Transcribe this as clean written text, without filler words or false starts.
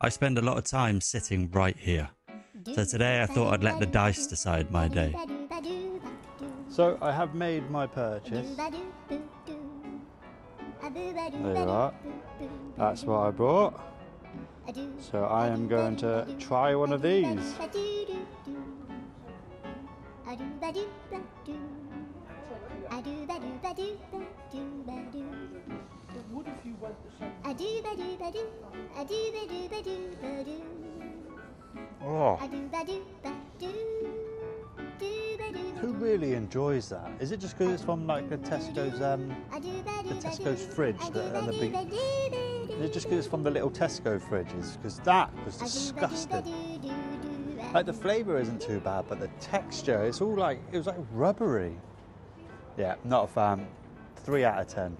I spend a lot of time sitting right here. So today I thought I'd let the dice decide my day. So I have made my purchase. There you are. That's what I bought. So I am going to try one of these. Oh. Who really enjoys that? Is it just because it's from like the Tesco's fridge? Is it just because it's from the little Tesco fridges? Because that was disgusting. Like the flavour isn't too bad, but the texture, it was like rubbery. Yeah, not a fan. 3 out of 10.